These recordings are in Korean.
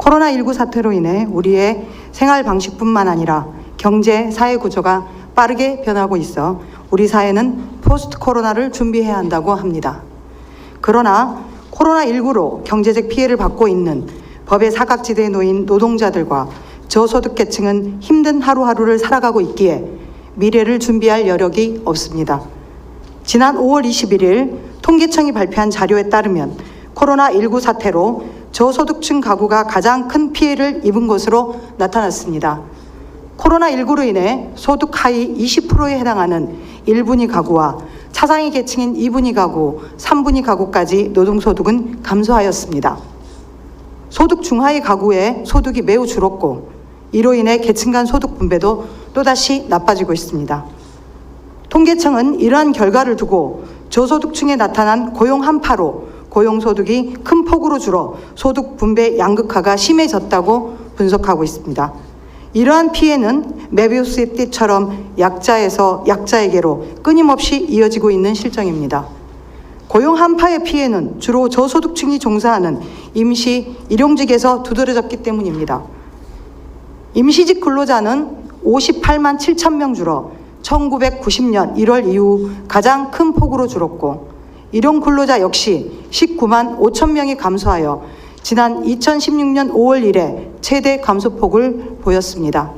코로나19 사태로 인해 우리의 생활 방식뿐만 아니라 경제, 사회 구조가 빠르게 변하고 있어 우리 사회는 포스트 코로나를 준비해야 한다고 합니다. 그러나 코로나19로 경제적 피해를 받고 있는 법의 사각지대에 놓인 노동자들과 저소득계층은 힘든 하루하루를 살아가고 있기에 미래를 준비할 여력이 없습니다. 지난 5월 21일 통계청이 발표한 자료에 따르면 코로나19 사태로 저소득층 가구가 가장 큰 피해를 입은 것으로 나타났습니다. 코로나19로 인해 소득 하위 20%에 해당하는 1분위 가구와 차상위 계층인 2분위 가구, 3분위 가구까지 노동소득은 감소하였습니다. 소득 중하위 가구의 소득이 매우 줄었고 이로 인해 계층 간 소득 분배도 또다시 나빠지고 있습니다. 통계청은 이러한 결과를 두고 저소득층에 나타난 고용 한파로 고용소득이 큰 폭으로 줄어 소득 분배 양극화가 심해졌다고 분석하고 있습니다. 이러한 피해는 메비우스의 띠처럼 약자에서 약자에게로 끊임없이 이어지고 있는 실정입니다. 고용 한파의 피해는 주로 저소득층이 종사하는 임시, 일용직에서 두드러졌기 때문입니다. 임시직 근로자는 58만 7천 명 줄어 1990년 1월 이후 가장 큰 폭으로 줄었고 일용 근로자 역시 19만 5천 명이 감소하여 지난 2016년 5월 이래 최대 감소폭을 보였습니다.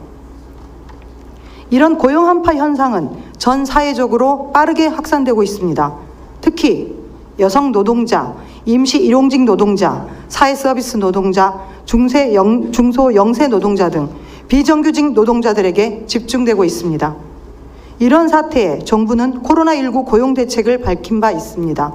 이런 고용 한파 현상은 전 사회적으로 빠르게 확산되고 있습니다. 특히 여성 노동자, 임시 일용직 노동자, 사회서비스 노동자, 중소 영세 노동자 등 비정규직 노동자들에게 집중되고 있습니다. 이런 사태에 정부는 코로나19 고용 대책을 밝힌 바 있습니다.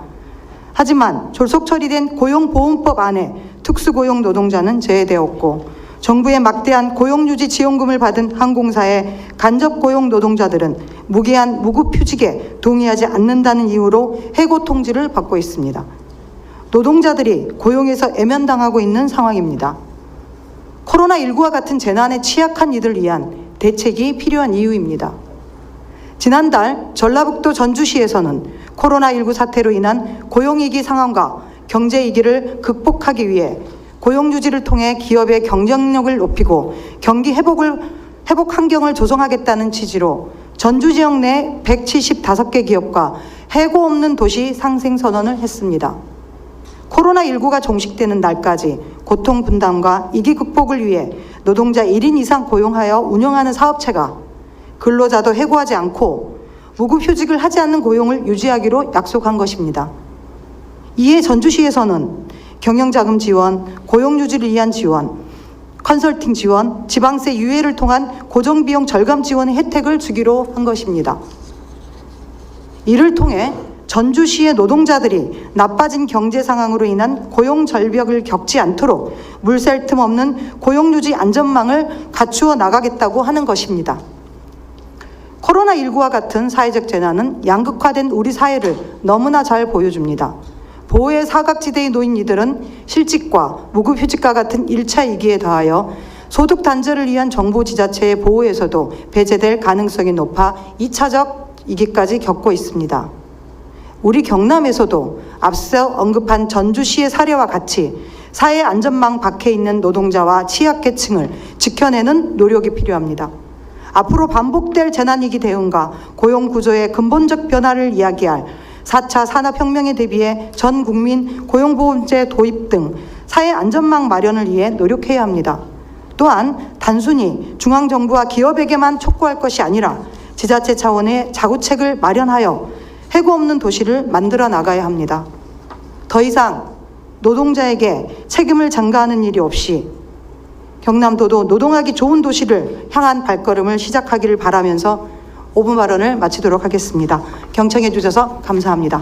하지만 졸속 처리된 고용보험법 안에 특수고용 노동자는 제외되었고 정부의 막대한 고용유지 지원금을 받은 항공사의 간접고용 노동자들은 무기한 무급휴직에 동의하지 않는다는 이유로 해고 통지를 받고 있습니다. 노동자들이 고용에서 애면당하고 있는 상황입니다. 코로나19와 같은 재난에 취약한 이들을 위한 대책이 필요한 이유입니다. 지난달 전라북도 전주시에서는 코로나19 사태로 인한 고용위기 상황과 경제위기를 극복하기 위해 고용유지를 통해 기업의 경쟁력을 높이고 경기 회복 환경을 조성하겠다는 취지로 전주 지역 내 175개 기업과 해고 없는 도시 상생 선언을 했습니다. 코로나19가 종식되는 날까지 고통 분담과 위기 극복을 위해 노동자 1인 이상 고용하여 운영하는 사업체가 근로자도 해고하지 않고 무급휴직을 하지 않는 고용을 유지하기로 약속한 것입니다. 이에 전주시에서는 경영자금 지원, 고용유지를 위한 지원, 컨설팅 지원, 지방세 유예를 통한 고정비용 절감 지원의 혜택을 주기로 한 것입니다. 이를 통해 전주시의 노동자들이 나빠진 경제 상황으로 인한 고용 절벽을 겪지 않도록 물샐 틈 없는 고용유지 안전망을 갖추어 나가겠다고 하는 것입니다. 코로나19와 같은 사회적 재난은 양극화된 우리 사회를 너무나 잘 보여줍니다. 보호의 사각지대에 놓인 이들은 실직과 무급휴직과 같은 1차 위기에 더하여 소득 단절을 위한 정부 지자체의 보호에서도 배제될 가능성이 높아 2차적 위기까지 겪고 있습니다. 우리 경남에서도 앞서 언급한 전주시의 사례와 같이 사회 안전망 밖에 있는 노동자와 취약계층을 지켜내는 노력이 필요합니다. 앞으로 반복될 재난위기 대응과 고용구조의 근본적 변화를 이야기할 4차 산업혁명에 대비해 전 국민 고용보험제 도입 등 사회 안전망 마련을 위해 노력해야 합니다. 또한 단순히 중앙정부와 기업에게만 촉구할 것이 아니라 지자체 차원의 자구책을 마련하여 해고 없는 도시를 만들어 나가야 합니다. 더 이상 노동자에게 책임을 전가하는 일이 없이 경남도도 노동하기 좋은 도시를 향한 발걸음을 시작하기를 바라면서 5분 발언을 마치도록 하겠습니다. 경청해 주셔서 감사합니다.